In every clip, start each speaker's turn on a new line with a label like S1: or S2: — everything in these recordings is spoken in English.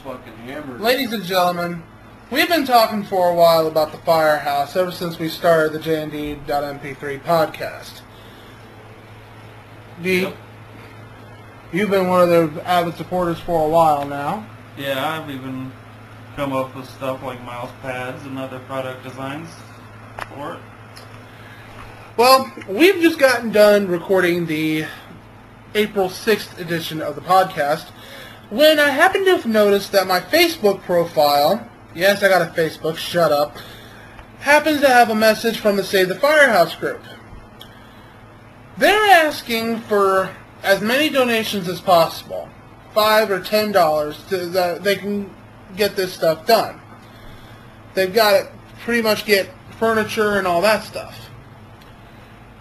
S1: fucking hammered.
S2: Ladies and gentlemen, we've been talking for a while about the Firehouse ever since we started the JND.mp3 podcast. D,
S1: Yep.
S2: You've been one of their avid supporters for a while now.
S3: Yeah, I've even come up with stuff like mouse pads and other product designs for it.
S2: Well, we've just gotten done recording the April 6th edition of the podcast when I happened to have noticed that my Facebook profile, yes, I got a Facebook, shut up, happens to have a message from the Save the Firehouse group. They're asking for as many donations as possible, $5 or $10, that they can get this stuff done. They've got to pretty much get furniture and all that stuff.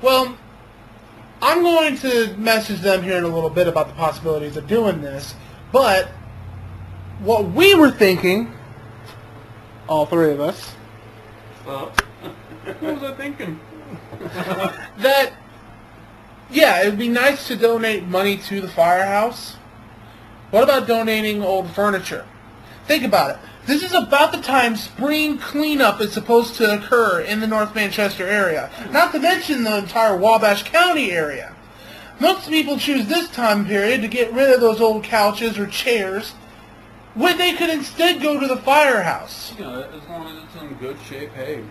S2: Well, I'm going to message them here in a little bit about the possibilities of doing this, but what we were thinking, all three of us,
S3: So,
S1: What was I thinking?
S2: that, yeah, it would be nice to donate money to the Firehouse. What about donating old furniture? Think about it. This is about the time spring cleanup is supposed to occur in the North Manchester area, not to mention the entire Wabash County area. Most people choose this time period to get rid of those old couches or chairs when they could instead go to the Firehouse.
S1: You know, as long as it's in good shape, hey, you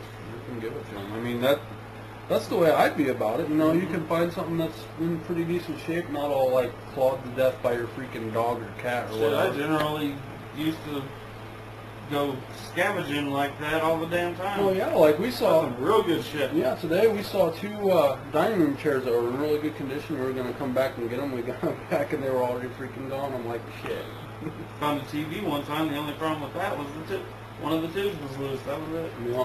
S1: can give it to them. I mean, that's the way I'd be about it. You know, you can find something that's in pretty decent shape, not all like clawed to death by your freaking dog or cat or
S3: shit, I
S1: whatever.
S3: generally used to go scavenging like that all the damn time.
S1: Oh yeah, like we saw.
S3: Some real good shit.
S1: Yeah, today we saw two dining room chairs that were in really good condition. We were going to come back and get them. We got them back and they were already freaking gone. I'm like, shit.
S3: Found a TV one time. The only problem with that was one of the tubes was loose. That was it.
S1: Yeah.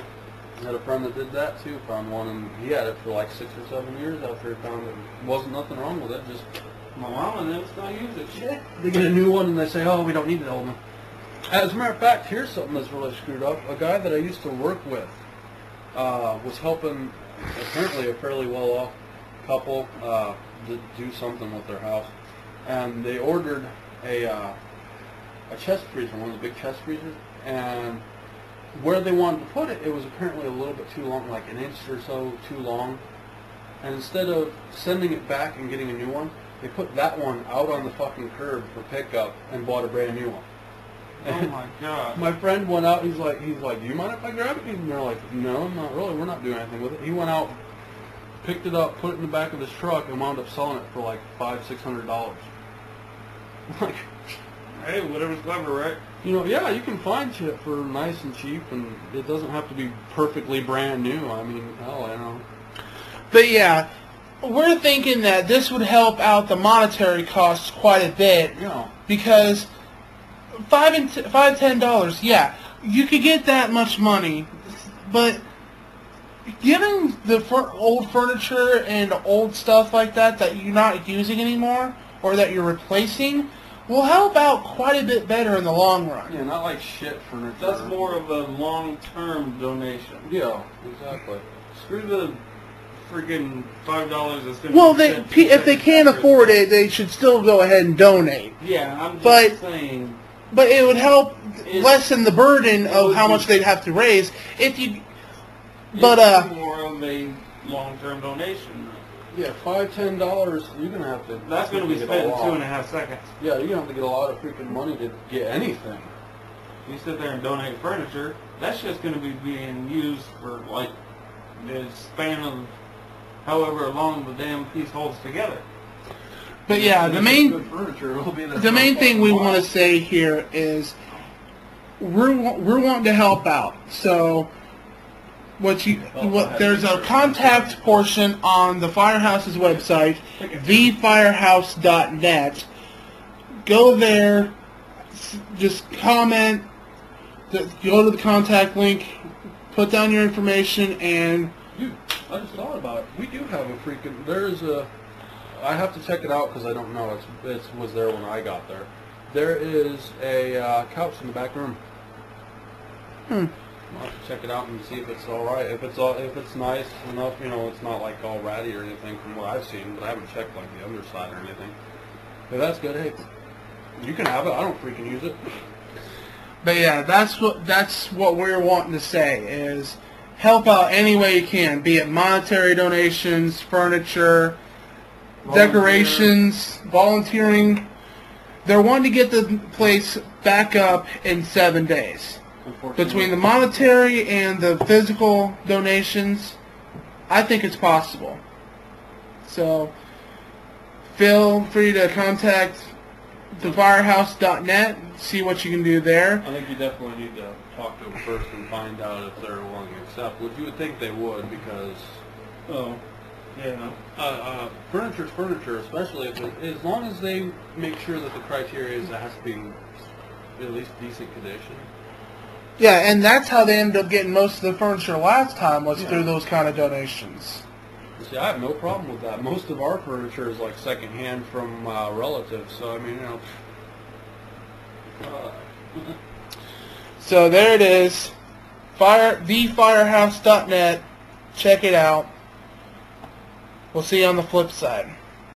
S1: I had a friend that did that too, found one, and he had it for like 6 or 7 years after he found it. Wasn't nothing wrong with it, just...
S3: My mom and them still use it. Shit.
S1: They get a new one and they say, oh, we don't need it old one. As a matter of fact, here's something that's really screwed up. A guy that I used to work with was helping apparently a fairly well-off couple to do something with their house. And they ordered a chest freezer, one of the big chest freezers, and where they wanted to put it, it was apparently a little bit too long, like an inch or so too long. And instead of sending it back and getting a new one, they put that one out on the fucking curb for pickup and bought a brand new one.
S3: Oh my god.
S1: My friend went out, he's like, do you mind if I grab it? And they're like, no, not really, we're not doing anything with it. He went out, picked it up, put it in the back of his truck, and wound up selling it for like $500-600. Like,
S3: Hey, whatever's clever, right?
S1: you know, yeah, you can find shit for nice and cheap, and it doesn't have to be perfectly brand new. I mean, hell, I know.
S2: But yeah, we're thinking that this would help out the monetary costs quite a bit,
S1: Yeah.
S2: because $5-10, yeah, you could get that much money, but giving the old furniture and old stuff like that you're not using anymore or that you're replacing will help out quite a bit better in the long run.
S1: Yeah, not like shit furniture.
S3: That's more of a long-term donation.
S1: Yeah, exactly.
S3: Screw the freaking $5 that's going to
S2: Well, if they can't afford it, they should still go ahead and donate.
S3: Yeah, I'm just
S2: But-
S3: saying.
S2: But it would help
S3: It's-
S2: lessen the burden
S3: it
S2: of
S3: would
S2: how
S3: be-
S2: much they'd have to raise if you.
S3: It's
S2: But
S3: more of a long-term donation.
S1: Yeah, $5-10, you're gonna have to.
S3: That's going to be
S1: get
S3: spent
S1: a
S3: in
S1: lot.
S3: 2.5 seconds.
S1: Yeah, you're gonna have to get a lot of freaking money to get anything.
S3: You sit there and donate furniture, that shit's going to be being used for like the span of however long the damn piece holds together.
S2: But yeah,
S1: And
S2: the
S1: if it's
S2: main
S1: good furniture, it'll be
S2: the main thing we want to say here is we're wanting to help out. So there's a contact portion on the Firehouse's website, thefirehouse.net. Go there, just comment, go to the contact link, put down your information, and
S1: Dude, I just thought about it. We do have a freaking. I have to check it out because I don't know. It was there when I got there. There is a couch in the back room. I'll have to check it out and see if it's all right. If it's nice enough, you know, it's not like all ratty or anything from what I've seen. But I haven't checked like the underside or anything. If that's good, hey, you can have it. I don't freaking use it.
S2: But yeah, that's what we're wanting to say is help out any way you can, be it monetary donations, furniture, decorations, volunteering. They're wanting to get the place back up in 7 days. Between the monetary and the physical donations, I think it's possible. So feel free to contact thefirehouse.net, see what you can do there.
S1: I think you definitely need to talk to them first and find out if they're willing to accept, which you would think they would, because furniture's furniture, especially if as long as they make sure that the criteria is it has to be at least decent condition.
S2: Yeah, and that's how they ended up getting most of the furniture last time, was through those kind of donations.
S1: See, I have no problem with that. Most of our furniture is like secondhand from relatives, so I mean,
S2: So there it is, thefirehouse.net. Check it out. We'll see you on the flip side.